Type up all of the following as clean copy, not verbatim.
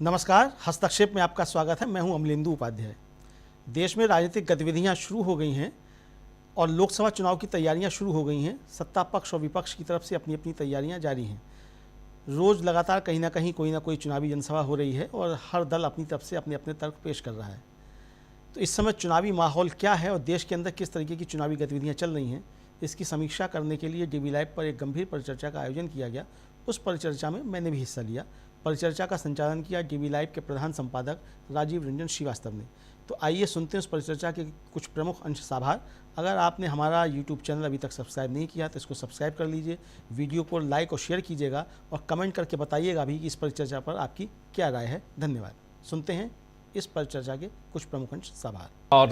नमस्कार, हस्तक्षेप में आपका स्वागत है। मैं हूं अमलेंदु उपाध्याय। देश में राजनीतिक गतिविधियां शुरू हो गई हैं और लोकसभा चुनाव की तैयारियां शुरू हो गई हैं। सत्ता पक्ष और विपक्ष की तरफ से अपनी अपनी तैयारियां जारी हैं। रोज़ लगातार कहीं ना कहीं कोई ना कोई चुनावी जनसभा हो रही है और हर दल अपनी तरफ से अपने अपने तर्क पेश कर रहा है। तो इस समय चुनावी माहौल क्या है और देश के अंदर किस तरीके की चुनावी गतिविधियाँ चल रही हैं, इसकी समीक्षा करने के लिए DV लाइव पर एक गंभीर परिचर्चा का आयोजन किया गया। उस परिचर्चा में मैंने भी हिस्सा लिया। परिचर्चा का संचालन किया DV लाइव के प्रधान संपादक राजीव रंजन श्रीवास्तव ने। तो आइए सुनते हैं उस परिचर्चा के कुछ प्रमुख अंश साभार। अगर आपने हमारा YouTube चैनल अभी तक सब्सक्राइब नहीं किया तो इसको सब्सक्राइब कर लीजिए, वीडियो को लाइक और शेयर कीजिएगा और कमेंट करके बताइएगा भी कि इस परिचर्चा पर आपकी क्या राय है। धन्यवाद। सुनते हैं इस परिचर्चा के कुछ प्रमुख अंश साभार। और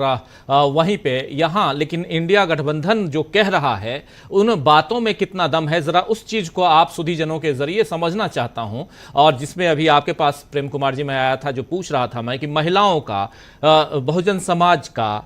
वहीं पे यहाँ लेकिन इंडिया गठबंधन जो कह रहा है उन बातों में कितना दम है, जरा उस चीज को आप सुधीजनों के जरिए समझना चाहता हूं। और जिसमें अभी आपके पास प्रेम कुमार जी में आया था, जो पूछ रहा था मैं कि महिलाओं का, बहुजन समाज का,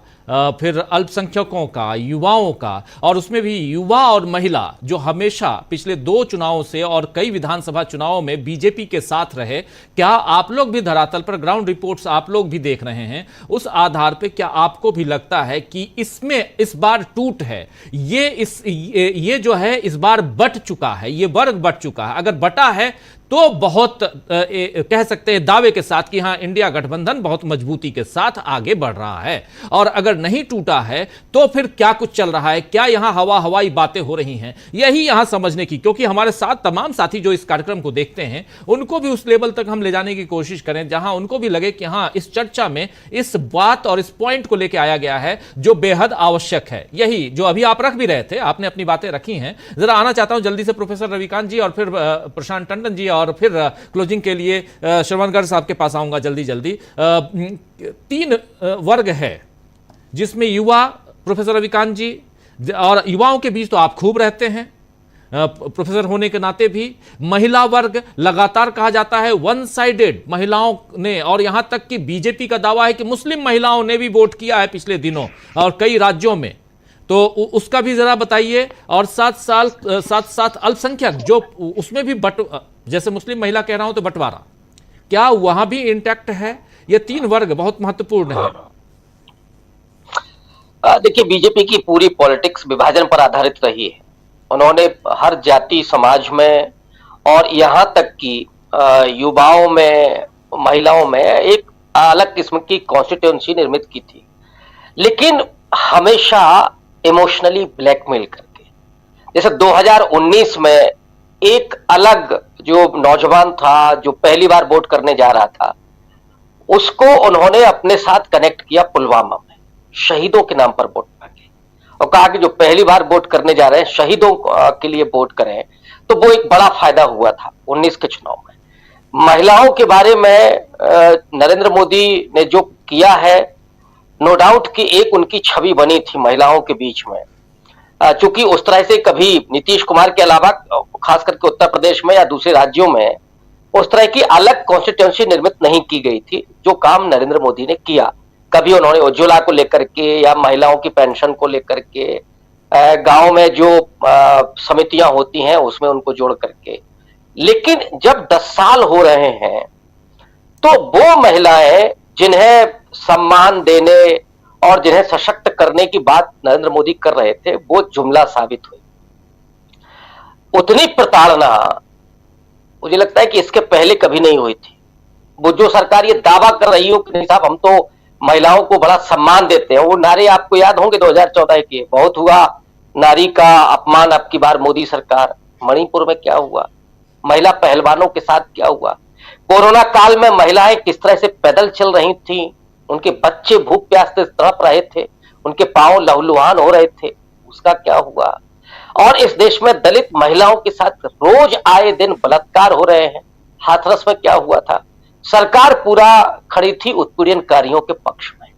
फिर अल्पसंख्यकों का, युवाओं का, और उसमें भी युवा और महिला जो हमेशा पिछले 2 चुनावों से और कई विधानसभा चुनावों में बीजेपी के साथ रहे, क्या आप लोग भी धरातल पर ग्राउंड रिपोर्ट्स आप लोग भी देख रहे हैं, उस आधार पे क्या आपको भी लगता है कि इसमें इस बार टूट है, ये जो है इस बार बट चुका है, ये वर्ग बट चुका है? अगर बटा है तो बहुत कह सकते हैं दावे के साथ कि हां इंडिया गठबंधन बहुत मजबूती के साथ आगे बढ़ रहा है, और अगर नहीं टूटा है तो फिर क्या कुछ चल रहा है, क्या यहां हवाई बातें हो रही हैं, यही यहां समझने की, क्योंकि हमारे साथ तमाम साथी जो इस कार्यक्रम को देखते हैं उनको भी उस लेवल तक हम ले जाने की कोशिश करें जहां उनको भी लगे कि हां इस चर्चा में इस बात और इस पॉइंट को लेकर आया गया है जो बेहद आवश्यक है। यही जो अभी आप रख भी रहे थे, आपने अपनी बातें रखी हैं। जरा आना चाहता हूं जल्दी से प्रोफेसर रविकांत जी और फिर प्रशांत टंडन जी, और फिर क्लोजिंग के लिए श्रवणगढ़ साहब के पास आऊंगा जल्दी। 3 वर्ग है जिसमें युवा, प्रोफेसर रविकांत जी, और युवाओं के बीच तो आप खूब रहते हैं प्रोफेसर होने के नाते भी। महिला वर्ग लगातार कहा जाता है वन साइडेड महिलाओं ने, और यहां तक कि बीजेपी का दावा है कि मुस्लिम महिलाओं ने भी वोट किया है पिछले दिनों और कई राज्यों में, तो उसका भी जरा बताइए। और साथ अल्पसंख्यक जो उसमें भी जैसे मुस्लिम महिला कह रहा हूं तो बंटवारा, क्या वहां भी इंटैक्ट है? ये 3 वर्ग बहुत महत्वपूर्ण है। देखिए, बीजेपी की पूरी पॉलिटिक्स विभाजन पर आधारित रही है। उन्होंने हर जाति समाज में और यहां तक कि युवाओं में, महिलाओं में एक अलग किस्म की कॉन्स्टिट्यूएंसी निर्मित की थी, लेकिन हमेशा इमोशनली ब्लैकमेल करके। जैसे 2019 में एक अलग जो नौजवान था जो पहली बार वोट करने जा रहा था, उसको उन्होंने अपने साथ कनेक्ट किया पुलवामा में, शहीदों के नाम पर वोट मांगे और कहा कि जो पहली बार वोट करने जा रहे हैं शहीदों के लिए वोट करें। तो वो एक बड़ा फायदा हुआ था 19 के चुनाव में। महिलाओं के बारे में नरेंद्र मोदी ने जो किया है, नो डाउट कि एक उनकी छवि बनी थी महिलाओं के बीच में, चूंकि उस तरह से कभी नीतीश कुमार के अलावा खास करके उत्तर प्रदेश में या दूसरे राज्यों में उस तरह की अलग कॉन्स्टिट्यूएंसी निर्मित नहीं की गई थी जो काम नरेंद्र मोदी ने किया। कभी उन्होंने उज्ज्वला को लेकर के या महिलाओं की पेंशन को लेकर के, गांव में जो समितियां होती हैं उसमें उनको जोड़ करके। लेकिन जब 10 साल हो रहे हैं तो वो महिलाएं जिन्हें सम्मान देने और जिन्हें सशक्त करने की बात नरेंद्र मोदी कर रहे थे, वो जुमला साबित हुई। उतनी प्रताड़ना मुझे लगता है कि इसके पहले कभी नहीं हुई थी। वो जो सरकार ये दावा कर रही हो कि नहीं साहब हम तो महिलाओं को बड़ा सम्मान देते हैं, वो नारे आपको याद होंगे 2014 के, बहुत हुआ नारी का अपमान अब की बार मोदी सरकार। मणिपुर में क्या हुआ, महिला पहलवानों के साथ क्या हुआ, कोरोना काल में महिलाएं किस तरह से पैदल चल रही थी, उनके बच्चे भूख प्यास से तड़प रहे थे, उनके पांव लहूलुहान हो रहे थे, उसका क्या हुआ। और इस देश में दलित महिलाओं के साथ रोज आए दिन बलात्कार हो रहे हैं। हाथरस में क्या हुआ था, सरकार पूरा खड़ी थी उत्पीड़नकारियों के पक्ष में।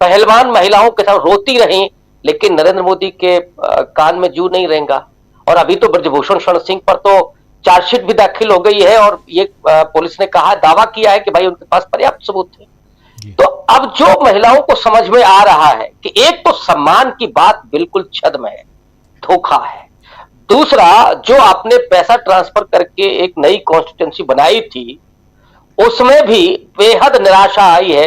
पहलवान महिलाओं के साथ रोती रही, लेकिन नरेंद्र मोदी के कान में जू नहीं रहेगा। और अभी तो ब्रजभूषण शरण सिंह पर तो चार्जशीट भी दाखिल हो गई है और ये पुलिस ने कहा, दावा किया है कि भाई उनके पास पर्याप्त सबूत थे। तो अब जो महिलाओं को समझ में आ रहा है कि एक तो सम्मान की बात बिल्कुल छद्म है, धोखा है। दूसरा, जो आपने पैसा ट्रांसफर करके एक नई कॉन्स्टिट्यूंसी बनाई थी, उसमें भी बेहद निराशा आई है।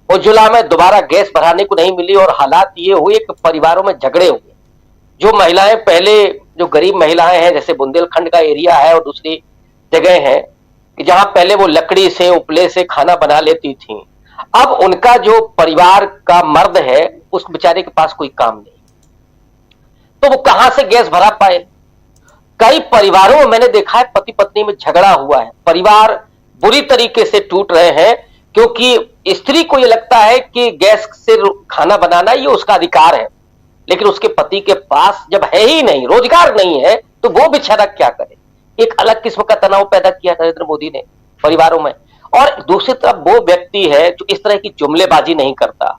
उज्ज्वला में दोबारा गैस भराने को नहीं मिली और हालात ये हुए कि परिवारों में झगड़े हुए। जो महिलाएं पहले, जो गरीब महिलाएं हैं, जैसे बुंदेलखंड का एरिया है और दूसरी जगह है कि जहां पहले वो लकड़ी से, उपले से खाना बना लेती थी, अब उनका जो परिवार का मर्द है उस बेचारे के पास कोई काम नहीं, तो वो कहां से गैस भरा पाए। कई परिवारों में मैंने देखा है पति पत्नी में झगड़ा हुआ है, परिवार बुरी तरीके से टूट रहे हैं, क्योंकि स्त्री को यह लगता है कि गैस से खाना बनाना ये उसका अधिकार है, लेकिन उसके पति के पास जब है ही नहीं, रोजगार नहीं है, तो वो बेचारा क्या करे। एक अलग किस्म का तनाव पैदा किया नरेंद्र मोदी ने परिवारों में। और दूसरी तरफ वो व्यक्ति है जो इस तरह की जुमलेबाजी नहीं करता,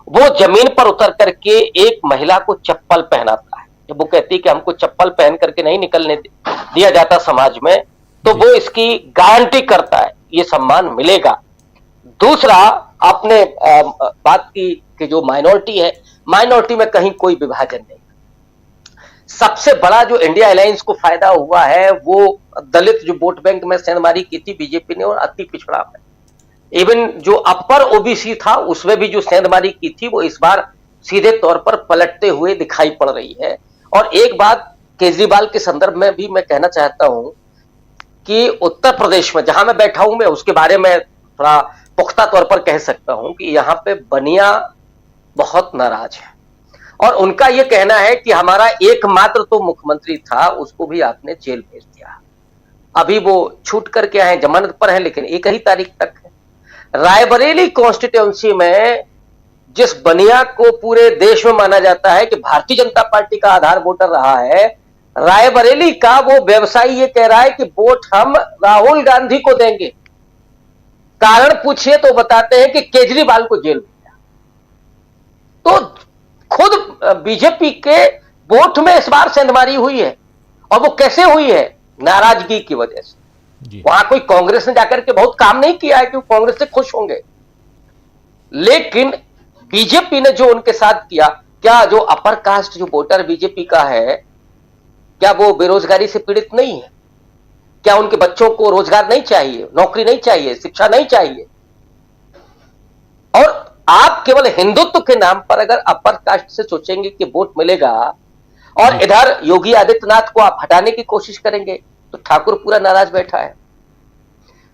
वो जमीन पर उतर करके एक महिला को चप्पल पहनाता है। जब वो कहती है कि हमको चप्पल पहन करके नहीं निकलने दिया जाता समाज में, तो वो इसकी गारंटी करता है ये सम्मान मिलेगा। दूसरा, आपने बात की कि जो माइनॉरिटी है, माइनॉरिटी में कहीं कोई विभाजन नहीं। सबसे बड़ा जो इंडिया अलायंस को फायदा हुआ है वो दलित जो वोट बैंक में सेंधमारी की थी बीजेपी ने, और अति पिछड़ा में, इवन जो अपर ओबीसी था उसमें भी जो सेंधमारी की थी वो इस बार सीधे तौर पर पलटते हुए दिखाई पड़ रही है। और एक बात केजरीवाल के संदर्भ में भी मैं कहना चाहता हूं कि उत्तर प्रदेश में जहां मैं बैठा हूं, मैं उसके बारे में थोड़ा पुख्ता तौर पर कह सकता हूं कि यहां पे बनिया बहुत नाराज है, और उनका यह कहना है कि हमारा एकमात्र तो मुख्यमंत्री था, उसको भी आपने जेल भेज दिया। अभी वो छूट करके आए, जमानत पर है, लेकिन 1 ही तारीख तक है। रायबरेली कॉन्स्टिट्यूएंसी में जिस बनिया को पूरे देश में माना जाता है कि भारतीय जनता पार्टी का आधार वोटर रहा है, रायबरेली का वो व्यवसायी ये कह रहा है कि वोट हम राहुल गांधी को देंगे। कारण पूछिए तो बताते हैं कि केजरीवाल को जेल भेजा। तो खुद बीजेपी के वोट में इस बार सेंधमारी हुई है, और वो कैसे हुई है? नाराजगी की वजह से। वहां कोई कांग्रेस ने जाकर के बहुत काम नहीं किया है कि कांग्रेस से खुश होंगे, लेकिन बीजेपी ने जो उनके साथ किया, क्या जो अपर कास्ट जो वोटर बीजेपी का है, क्या वो बेरोजगारी से पीड़ित नहीं है? क्या उनके बच्चों को रोजगार नहीं चाहिए, नौकरी नहीं चाहिए, शिक्षा नहीं चाहिए? और आप केवल हिंदुत्व के नाम पर अगर अपर कास्ट से सोचेंगे कि वोट मिलेगा, और इधर योगी आदित्यनाथ को आप हटाने की कोशिश करेंगे, तो ठाकुर पूरा नाराज बैठा है।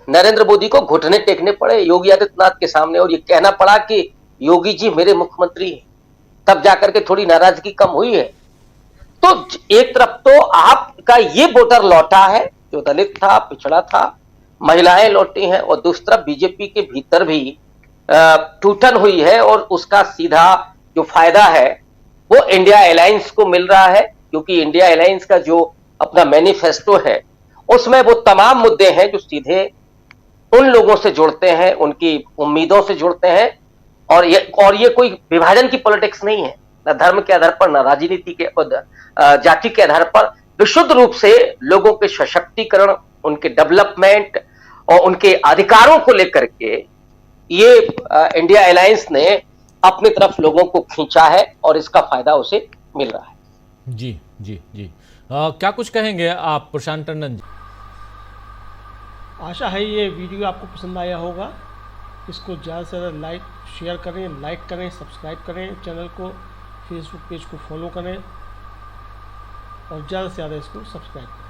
नरेंद्र मोदी को घुटने टेकने पड़े योगी आदित्यनाथ के सामने, और ये कहना पड़ा कि योगी जी मेरे मुख्यमंत्री हैं, तब जाकर के थोड़ी नाराजगी कम हुई है। तो एक तरफ तो आपका ये वोटर लौटा है जो दलित था, पिछड़ा था, महिलाएं लौटी हैं, और दूसरी तरफ बीजेपी के भीतर भी टूटन हुई है, और उसका सीधा जो फायदा है वो इंडिया अलायंस को मिल रहा है, क्योंकि इंडिया अलायंस का जो अपना मैनिफेस्टो है उसमें वो तमाम मुद्दे हैं जो सीधे उन लोगों से जुड़ते हैं, उनकी उम्मीदों से जुड़ते हैं, और ये कोई विभाजन की पॉलिटिक्स नहीं है, न धर्म के आधार पर, न राजनीति के जाति के आधार पर। विशुद्ध रूप से लोगों के सशक्तिकरण, उनके डेवलपमेंट और उनके अधिकारों को लेकर के ये इंडिया अलायंस ने अपनी तरफ लोगों को खींचा है, और इसका फायदा उसे मिल रहा है। जी जी जी। क्या कुछ कहेंगे आप प्रशांत टंडन जी? आशा है ये वीडियो आपको पसंद आया होगा। इसको ज़्यादा से ज़्यादा शेयर करें, लाइक करें, सब्सक्राइब करें चैनल को, फेसबुक पेज को फॉलो करें, और ज़्यादा से ज़्यादा इसको सब्सक्राइब करें।